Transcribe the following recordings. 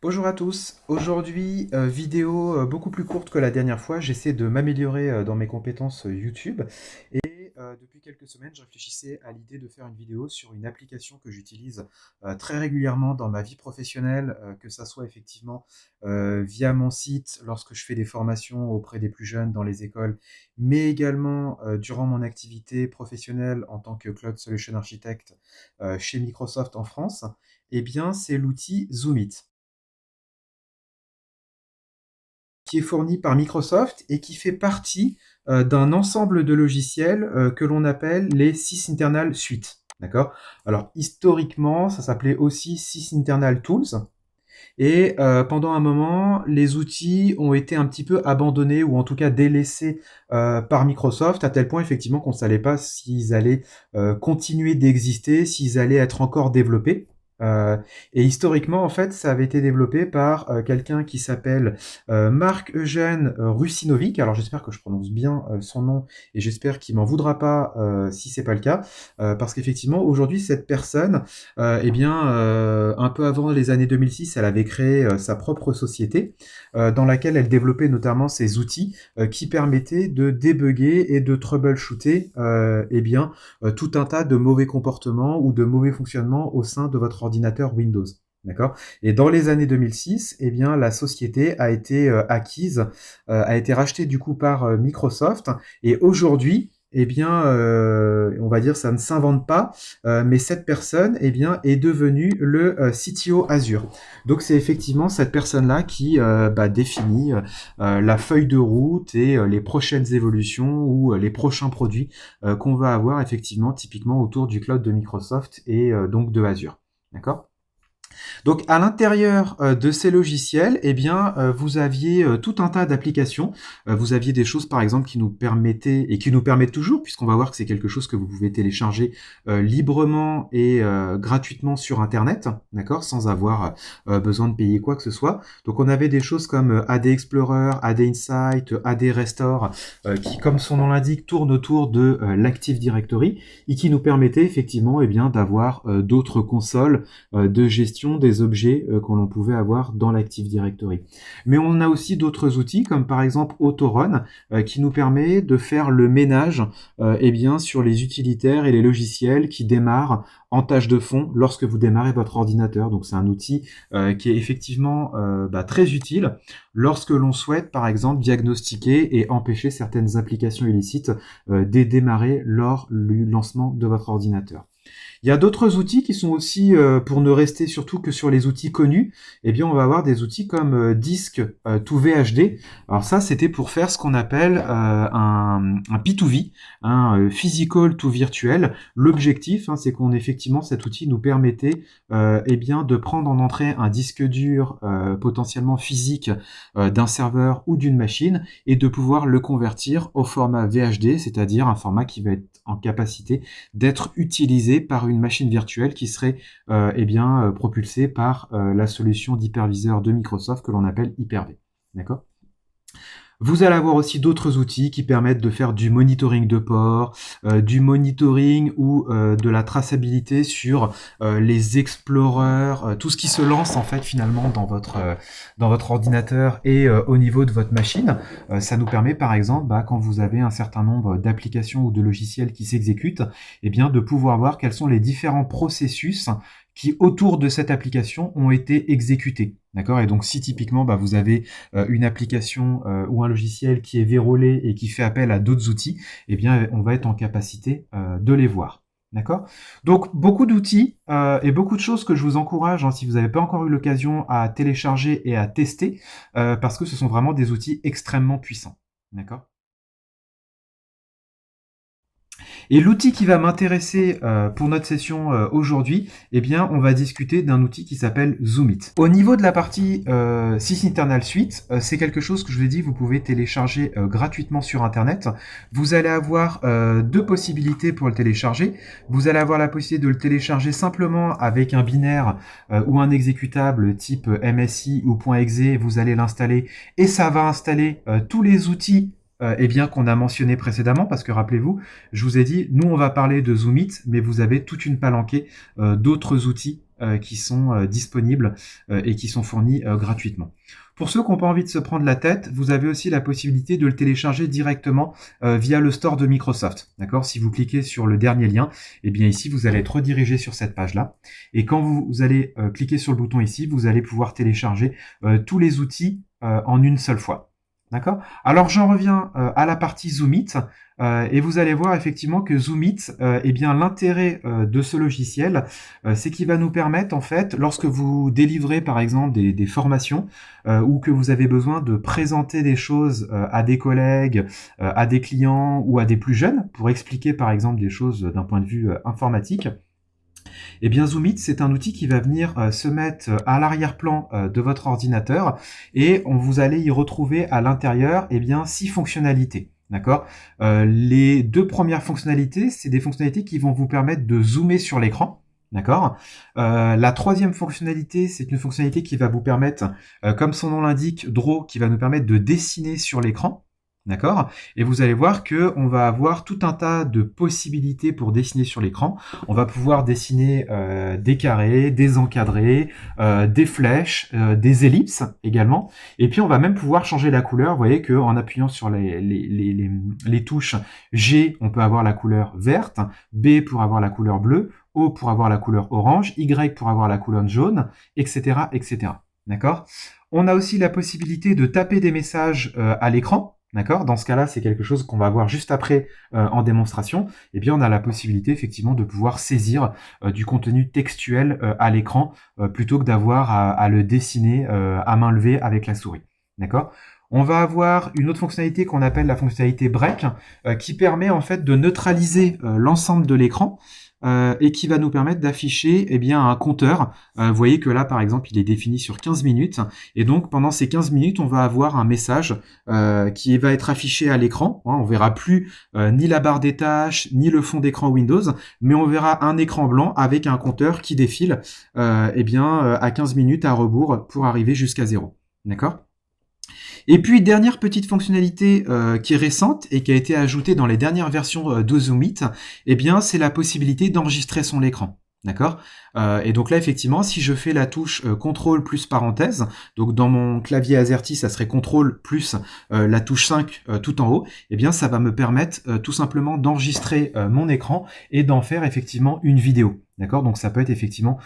Bonjour à tous. Aujourd'hui, vidéo beaucoup plus courte que la dernière fois. J'essaie de m'améliorer dans mes compétences YouTube. Et depuis quelques semaines, je réfléchissais à l'idée de faire une vidéo sur une application que j'utilise très régulièrement dans ma vie professionnelle, que ça soit effectivement via mon site lorsque je fais des formations auprès des plus jeunes dans les écoles, mais également durant mon activité professionnelle en tant que Cloud Solution Architect chez Microsoft en France. Eh bien, c'est l'outil Zoomit, qui est fourni par Microsoft et qui fait partie d'un ensemble de logiciels que l'on appelle les Sysinternal Suite. D'accord. Alors, historiquement, ça s'appelait aussi Sysinternal Tools. Et pendant un moment, les outils ont été un petit peu abandonnés ou en tout cas délaissés par Microsoft, à tel point effectivement qu'on ne savait pas s'ils allaient continuer d'exister, s'ils allaient être encore développés. Euh, et historiquement, en fait, ça avait été développé par quelqu'un qui s'appelle Marc-Eugène Rusinovic. Alors j'espère que je prononce bien son nom et j'espère qu'il m'en voudra pas si c'est pas le cas, parce qu'effectivement aujourd'hui cette personne, un peu avant les années 2006, elle avait créé sa propre société dans laquelle elle développait notamment ses outils qui permettaient de débugger et de troubleshooter tout un tas de mauvais comportements ou de mauvais fonctionnements au sein de votre ordinateur Windows. D'accord. Et dans les années 2006, la société a été acquise, a été rachetée du coup par Microsoft. Et aujourd'hui, on va dire, ça ne s'invente pas, mais cette personne, est devenue le CTO Azure. Donc c'est effectivement cette personne-là qui définit la feuille de route et les prochaines évolutions ou les prochains produits qu'on va avoir effectivement typiquement autour du cloud de Microsoft et donc de Azure. D'accord. Donc à l'intérieur de ces logiciels, vous aviez tout un tas d'applications. Vous aviez des choses par exemple qui nous permettaient et qui nous permettent toujours, puisqu'on va voir que c'est quelque chose que vous pouvez télécharger librement et gratuitement sur Internet, d'accord, sans avoir besoin de payer quoi que ce soit. Donc on avait des choses comme AD Explorer, AD Insight, AD Restore, qui, comme son nom l'indique, tournent autour de l'Active Directory et qui nous permettaient effectivement d'avoir d'autres consoles de gestion des objets que l'on pouvait avoir dans l'Active Directory. Mais on a aussi d'autres outils comme par exemple Autorun qui nous permet de faire le ménage sur les utilitaires et les logiciels qui démarrent en tâche de fond lorsque vous démarrez votre ordinateur. Donc c'est un outil qui est effectivement très utile lorsque l'on souhaite par exemple diagnostiquer et empêcher certaines applications illicites de démarrer lors du lancement de votre ordinateur. Il y a d'autres outils qui sont aussi, pour ne rester surtout que sur les outils connus, on va avoir des outils comme Disk to VHD. Alors ça, c'était pour faire ce qu'on appelle un P2V, Physical to Virtual. L'objectif, c'est qu'on effectivement, cet outil nous permettait de prendre en entrée un disque dur potentiellement physique d'un serveur ou d'une machine et de pouvoir le convertir au format VHD, c'est-à-dire un format qui va être en capacité d'être utilisé par une machine virtuelle qui serait propulsée par la solution d'hyperviseur de Microsoft que l'on appelle Hyper-V. D'accord ? Vous allez avoir aussi d'autres outils qui permettent de faire du monitoring de port, du monitoring ou de la traçabilité sur les explorers, tout ce qui se lance en fait finalement dans votre ordinateur et au niveau de votre machine. Ça nous permet par exemple, quand vous avez un certain nombre d'applications ou de logiciels qui s'exécutent, de pouvoir voir quels sont les différents processus qui autour de cette application ont été exécutés. D'accord. Et donc si typiquement vous avez une application ou un logiciel qui est vérolé et qui fait appel à d'autres outils, on va être en capacité de les voir. D'accord. Donc beaucoup d'outils et beaucoup de choses que je vous encourage, si vous n'avez pas encore eu l'occasion, à télécharger et à tester, parce que ce sont vraiment des outils extrêmement puissants. D'accord. Et l'outil qui va m'intéresser pour notre session aujourd'hui, on va discuter d'un outil qui s'appelle Zoomit. Au niveau de la partie Sysinternal Suite, c'est quelque chose que je vous ai dit, vous pouvez télécharger gratuitement sur Internet. Vous allez avoir deux possibilités pour le télécharger. Vous allez avoir la possibilité de le télécharger simplement avec un binaire ou un exécutable type MSI ou .exe. Vous allez l'installer et ça va installer tous les outils qu'on a mentionné précédemment, parce que rappelez-vous, je vous ai dit, nous on va parler de Zoomit, mais vous avez toute une palanquée d'autres outils qui sont disponibles et qui sont fournis gratuitement. Pour ceux qui n'ont pas envie de se prendre la tête, vous avez aussi la possibilité de le télécharger directement via le store de Microsoft. D'accord ? Si vous cliquez sur le dernier lien, et bien ici, vous allez être redirigé sur cette page-là. Et quand vous allez cliquer sur le bouton ici, vous allez pouvoir télécharger tous les outils en une seule fois. D'accord ? Alors j'en reviens à la partie Zoomit et vous allez voir effectivement que Zoomit, eh bien l'intérêt de ce logiciel, c'est qu'il va nous permettre en fait, lorsque vous délivrez par exemple des formations ou que vous avez besoin de présenter des choses à des collègues, à des clients ou à des plus jeunes pour expliquer par exemple des choses d'un point de vue informatique. Eh bien, Zoomit, c'est un outil qui va venir se mettre à l'arrière-plan de votre ordinateur et vous allez y retrouver à l'intérieur, eh bien, 6 fonctionnalités. D'accord ? Les 2 premières fonctionnalités, c'est des fonctionnalités qui vont vous permettre de zoomer sur l'écran. D'accord ? La 3e fonctionnalité, c'est une fonctionnalité qui va vous permettre, comme son nom l'indique, Draw, qui va nous permettre de dessiner sur l'écran. D'accord ? Et vous allez voir que on va avoir tout un tas de possibilités pour dessiner sur l'écran. On va pouvoir dessiner des carrés, des encadrés, des flèches, des ellipses également. Et puis on va même pouvoir changer la couleur. Vous voyez qu'en appuyant sur les touches G, on peut avoir la couleur verte, B pour avoir la couleur bleue, O pour avoir la couleur orange, Y pour avoir la couleur jaune, etc., etc. D'accord ? On a aussi la possibilité de taper des messages à l'écran. D'accord ? Dans ce cas-là, c'est quelque chose qu'on va voir juste après en démonstration. Eh bien, on a la possibilité effectivement de pouvoir saisir du contenu textuel à l'écran plutôt que d'avoir à le dessiner à main levée avec la souris. D'accord ? On va avoir une autre fonctionnalité qu'on appelle la fonctionnalité break qui permet en fait de neutraliser l'ensemble de l'écran. Et qui va nous permettre d'afficher eh bien, un compteur. Vous voyez que là, par exemple, il est défini sur 15 minutes. Et donc, pendant ces 15 minutes, on va avoir un message qui va être affiché à l'écran. On verra plus ni la barre des tâches, ni le fond d'écran Windows, mais on verra un écran blanc avec un compteur qui défile eh bien, à 15 minutes à rebours pour arriver jusqu'à 0. D'accord ? Et puis, dernière petite fonctionnalité qui est récente et qui a été ajoutée dans les dernières versions de Zoomit, eh bien, c'est la possibilité d'enregistrer son écran. D'accord ? Et donc là, effectivement, si je fais la touche CTRL plus parenthèse, donc dans mon clavier AZERTY, ça serait CTRL plus la touche 5 tout en haut, eh bien, ça va me permettre tout simplement d'enregistrer mon écran et d'en faire effectivement une vidéo. D'accord ? Donc ça peut être effectivement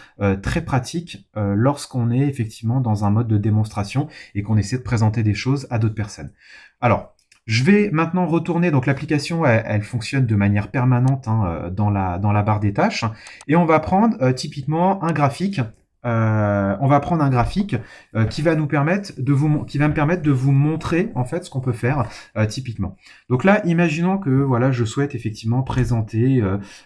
très pratique lorsqu'on est effectivement dans un mode de démonstration et qu'on essaie de présenter des choses à d'autres personnes. Alors, je vais maintenant retourner, donc l'application elle fonctionne de manière permanente dans la barre des tâches, et on va prendre typiquement un graphique. On va prendre un graphique qui va me permettre de vous montrer en fait ce qu'on peut faire typiquement. Donc là, imaginons que voilà, je souhaite effectivement présenter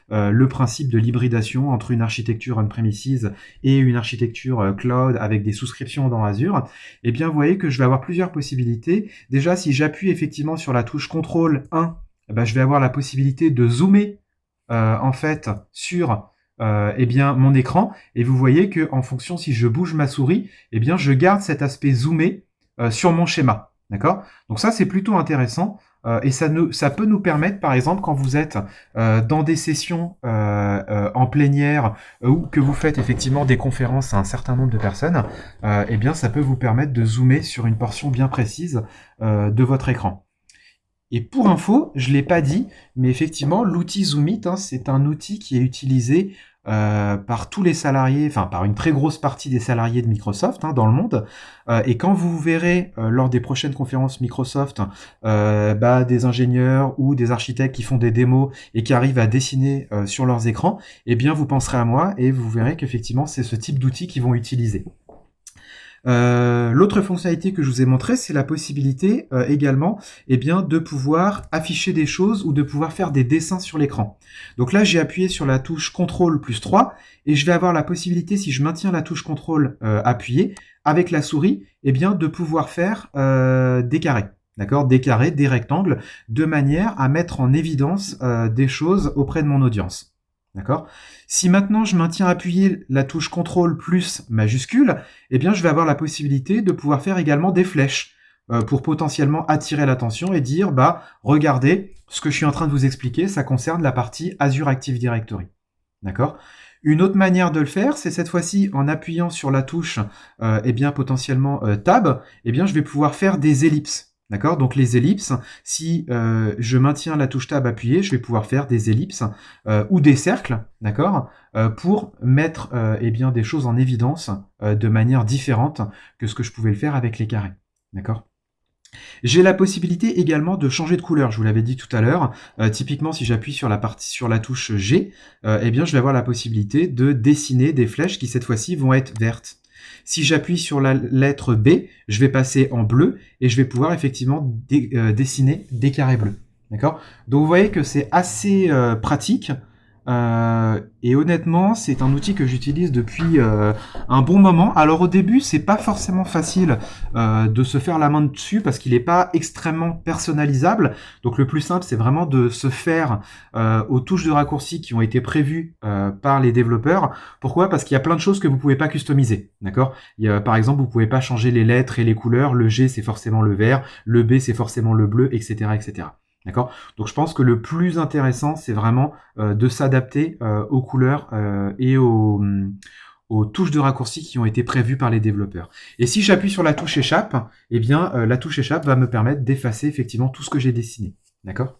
le principe de l'hybridation entre une architecture on-premises et une architecture cloud avec des souscriptions dans Azure. Eh bien, vous voyez que je vais avoir plusieurs possibilités. Déjà, si j'appuie effectivement sur la touche CTRL 1, eh ben, je vais avoir la possibilité de zoomer en fait sur eh bien, mon écran, et vous voyez que en fonction si je bouge ma souris, eh bien, je garde cet aspect zoomé sur mon schéma. D'accord ? Donc ça, c'est plutôt intéressant. Et ça peut nous permettre, par exemple, quand vous êtes dans des sessions en plénière ou que vous faites effectivement des conférences à un certain nombre de personnes, eh bien, ça peut vous permettre de zoomer sur une portion bien précise de votre écran. Et pour info, je ne l'ai pas dit, mais effectivement, l'outil Zoomit, c'est un outil qui est utilisé par tous les salariés, enfin par une très grosse partie des salariés de Microsoft dans le monde. Et quand vous verrez lors des prochaines conférences Microsoft des ingénieurs ou des architectes qui font des démos et qui arrivent à dessiner sur leurs écrans, eh bien vous penserez à moi et vous verrez qu'effectivement c'est ce type d'outil qu'ils vont utiliser. L'autre fonctionnalité que je vous ai montré, c'est la possibilité également de pouvoir afficher des choses ou de pouvoir faire des dessins sur l'écran. Donc là, j'ai appuyé sur la touche CTRL plus 3 et je vais avoir la possibilité, si je maintiens la touche CTRL appuyée, avec la souris, de pouvoir faire des carrés. D'accord ? Des carrés, des rectangles, de manière à mettre en évidence des choses auprès de mon audience. D'accord ? Si maintenant je maintiens appuyé la touche CTRL plus majuscule, je vais avoir la possibilité de pouvoir faire également des flèches pour potentiellement attirer l'attention et dire regardez, ce que je suis en train de vous expliquer, ça concerne la partie Azure Active Directory. D'accord ? Une autre manière de le faire, c'est cette fois-ci en appuyant sur la touche, eh bien potentiellement Tab, eh bien je vais pouvoir faire des ellipses. D'accord? Donc les ellipses, si je maintiens la touche Tab appuyée, je vais pouvoir faire des ellipses ou des cercles, d'accord? Pour mettre eh bien des choses en évidence de manière différente que ce que je pouvais le faire avec les carrés. D'accord? J'ai la possibilité également de changer de couleur, je vous l'avais dit tout à l'heure. Typiquement, si j'appuie sur la touche G, eh bien, je vais avoir la possibilité de dessiner des flèches qui, cette fois-ci, vont être vertes. Si j'appuie sur la lettre B, je vais passer en bleu et je vais pouvoir effectivement dessiner des carrés bleus. D'accord? Donc, vous voyez que c'est assez pratique. Et honnêtement, c'est un outil que j'utilise depuis un bon moment. Alors au début, c'est pas forcément facile de se faire la main dessus parce qu'il n'est pas extrêmement personnalisable. Donc le plus simple, c'est vraiment de se faire aux touches de raccourci qui ont été prévues par les développeurs. Pourquoi? Parce qu'il y a plein de choses que vous pouvez pas customiser. D'accord? Par exemple, vous pouvez pas changer les lettres et les couleurs. Le G, c'est forcément le vert. Le B, c'est forcément le bleu, etc., etc. D'accord? Donc je pense que le plus intéressant, c'est vraiment de s'adapter aux couleurs et aux touches de raccourci qui ont été prévues par les développeurs. Et si j'appuie sur la touche échappe, eh bien la touche échappe va me permettre d'effacer effectivement tout ce que j'ai dessiné. D'accord?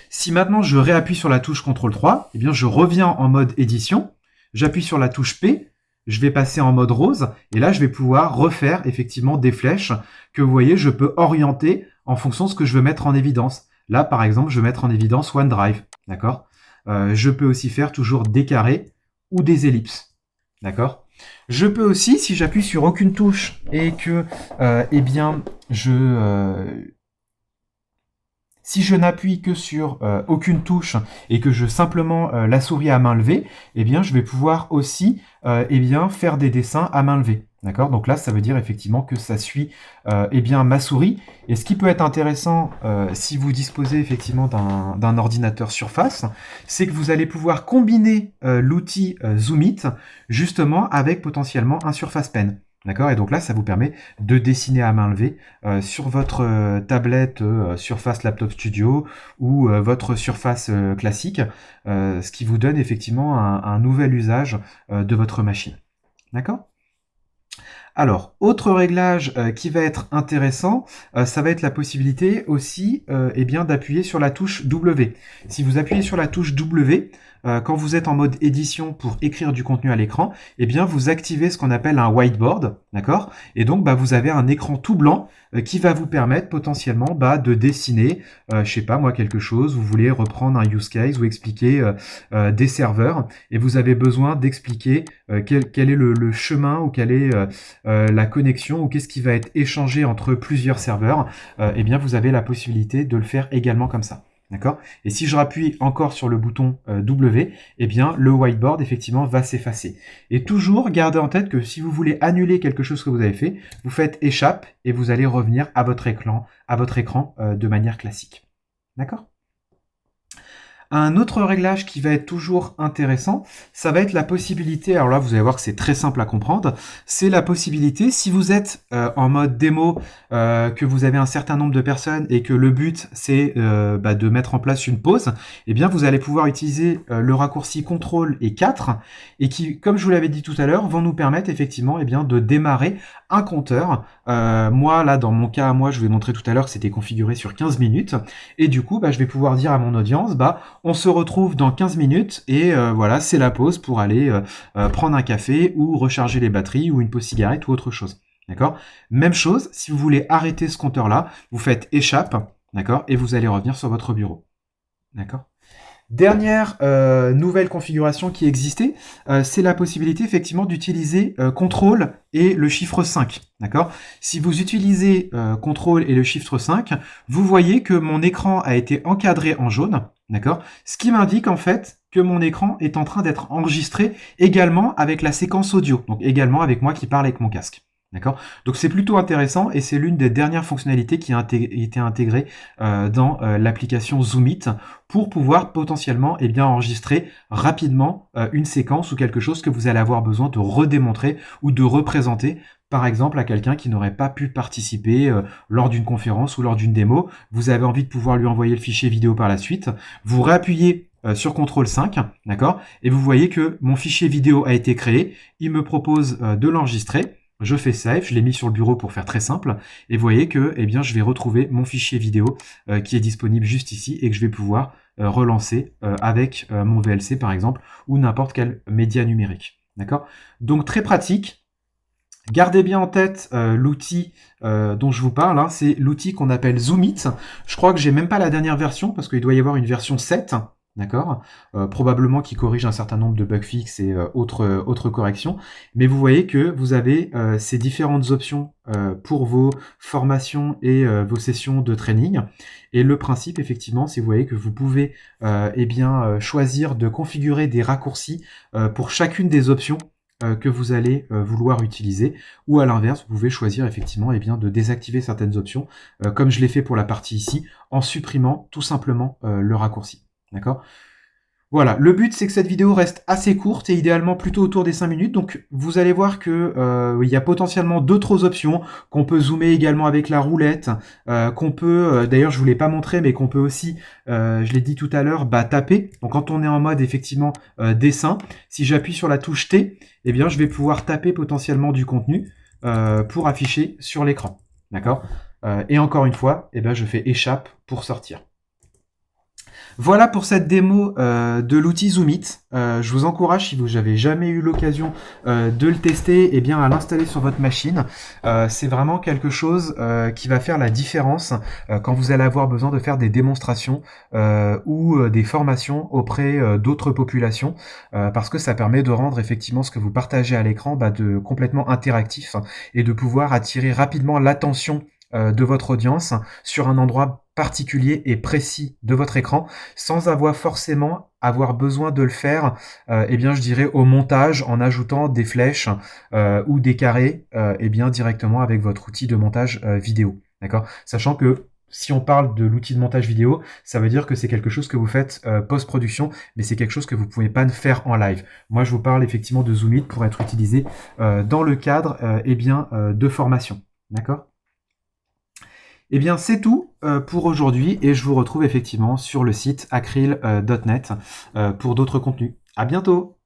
Si maintenant je réappuie sur la touche CTRL 3, eh bien je reviens en mode édition, j'appuie sur la touche P, je vais passer en mode rose, et là je vais pouvoir refaire effectivement des flèches que vous voyez, je peux orienter en fonction de ce que je veux mettre en évidence. Là par exemple, je vais mettre en évidence OneDrive, d'accord? Je peux aussi faire toujours des carrés ou des ellipses, d'accord? Je peux aussi, si j'appuie sur aucune touche et que, eh bien, si je n'appuie que sur aucune touche et que je simplement la souris à main levée, eh bien, je vais pouvoir aussi eh bien, faire des dessins à main levée. D'accord? Donc là, ça veut dire effectivement que ça suit eh bien, ma souris. Et ce qui peut être intéressant si vous disposez effectivement d'un ordinateur Surface, c'est que vous allez pouvoir combiner l'outil Zoomit justement avec potentiellement un Surface Pen. D'accord? Et donc là, ça vous permet de dessiner à main levée sur votre tablette Surface Laptop Studio ou votre Surface classique, ce qui vous donne effectivement un nouvel usage de votre machine. D'accord? Alors, autre réglage qui va être intéressant, ça va être la possibilité aussi eh bien, d'appuyer sur la touche W. Si vous appuyez sur la touche W, quand vous êtes en mode édition pour écrire du contenu à l'écran, eh bien vous activez ce qu'on appelle un whiteboard, d'accord? Et donc vous avez un écran tout blanc qui va vous permettre potentiellement de dessiner, je sais pas moi, quelque chose, vous voulez reprendre un use case ou expliquer des serveurs, et vous avez besoin d'expliquer quel est le chemin ou quelle est la connexion ou qu'est-ce qui va être échangé entre plusieurs serveurs, eh bien vous avez la possibilité de le faire également comme ça. D'accord? Et si je rappuie encore sur le bouton W, eh bien le whiteboard effectivement va s'effacer. Et toujours gardez en tête que si vous voulez annuler quelque chose que vous avez fait, vous faites échappe et vous allez revenir à votre écran de manière classique. D'accord? Un autre réglage qui va être toujours intéressant, ça va être la possibilité, alors là vous allez voir que c'est très simple à comprendre, c'est la possibilité, si vous êtes en mode démo, que vous avez un certain nombre de personnes et que le but c'est de mettre en place une pause, eh bien vous allez pouvoir utiliser le raccourci CTRL et 4 et qui, comme je vous l'avais dit tout à l'heure, vont nous permettre effectivement de démarrer un compteur. Moi là dans mon cas, je vous ai montré tout à l'heure que c'était configuré sur 15 minutes et du coup je vais pouvoir dire à mon audience, on se retrouve dans 15 minutes et voilà, c'est la pause pour aller prendre un café ou recharger les batteries ou une pause cigarette ou autre chose. D'accord? Même chose, si vous voulez arrêter ce compteur-là, vous faites échappe, d'accord? Et vous allez revenir sur votre bureau. D'accord? Dernière nouvelle configuration qui existait, c'est la possibilité effectivement d'utiliser CTRL et le chiffre 5. D'accord? Si vous utilisez CTRL et le chiffre 5, vous voyez que mon écran a été encadré en jaune. D'accord? Ce qui m'indique en fait que mon écran est en train d'être enregistré également avec la séquence audio, donc également avec moi qui parle avec mon casque. D'accord? Donc c'est plutôt intéressant et c'est l'une des dernières fonctionnalités qui a été intégrée dans l'application Zoomit pour pouvoir potentiellement enregistrer rapidement une séquence ou quelque chose que vous allez avoir besoin de redémontrer ou de représenter, par exemple à quelqu'un qui n'aurait pas pu participer lors d'une conférence ou lors d'une démo. Vous avez envie de pouvoir lui envoyer le fichier vidéo par la suite. Vous réappuyez sur CTRL 5, d'accord? Et vous voyez que mon fichier vidéo a été créé. Il me propose de l'enregistrer. Je fais save, je l'ai mis sur le bureau pour faire très simple. Et vous voyez que eh bien, je vais retrouver mon fichier vidéo qui est disponible juste ici et que je vais pouvoir relancer avec mon VLC par exemple ou n'importe quel média numérique. D'accord? Donc très pratique. Gardez bien en tête l'outil dont je vous parle, hein, c'est l'outil qu'on appelle Zoomit. Je crois que j'ai même pas la dernière version parce qu'il doit y avoir une version 7, d'accord, probablement qui corrige un certain nombre de bugs fixes et autres corrections. Mais vous voyez que vous avez ces différentes options pour vos formations et vos sessions de training. Et le principe, effectivement, c'est vous voyez que vous pouvez choisir de configurer des raccourcis pour chacune des options que vous allez vouloir utiliser, ou à l'inverse, vous pouvez choisir effectivement de désactiver certaines options, comme je l'ai fait pour la partie ici, en supprimant tout simplement le raccourci. D'accord ? Voilà, le but c'est que cette vidéo reste assez courte et idéalement plutôt autour des 5 minutes, donc vous allez voir que il y a potentiellement d'autres options, qu'on peut zoomer également avec la roulette, qu'on peut, d'ailleurs je vous l'ai pas montré, mais qu'on peut aussi, je l'ai dit tout à l'heure, taper. Donc quand on est en mode effectivement dessin, si j'appuie sur la touche T, eh bien je vais pouvoir taper potentiellement du contenu pour afficher sur l'écran. D'accord ? Et encore une fois, eh ben, je fais échappe pour sortir. Voilà pour cette démo de l'outil Zoomit. Je vous encourage, si vous n'avez jamais eu l'occasion de le tester, à l'installer sur votre machine. C'est vraiment quelque chose qui va faire la différence quand vous allez avoir besoin de faire des démonstrations ou des formations auprès d'autres populations, parce que ça permet de rendre effectivement ce que vous partagez à l'écran de complètement interactif et de pouvoir attirer rapidement l'attention de votre audience sur un endroit particulier et précis de votre écran, sans forcément avoir besoin de le faire, je dirais au montage en ajoutant des flèches ou des carrés, directement avec votre outil de montage vidéo. D'accord ? Sachant que si on parle de l'outil de montage vidéo, ça veut dire que c'est quelque chose que vous faites post-production, mais c'est quelque chose que vous ne pouvez pas faire en live. Moi, je vous parle effectivement de Zoomit pour être utilisé dans le cadre de formation. D'accord ? Eh bien, c'est tout pour aujourd'hui et je vous retrouve effectivement sur le site acryl.net pour d'autres contenus. À bientôt!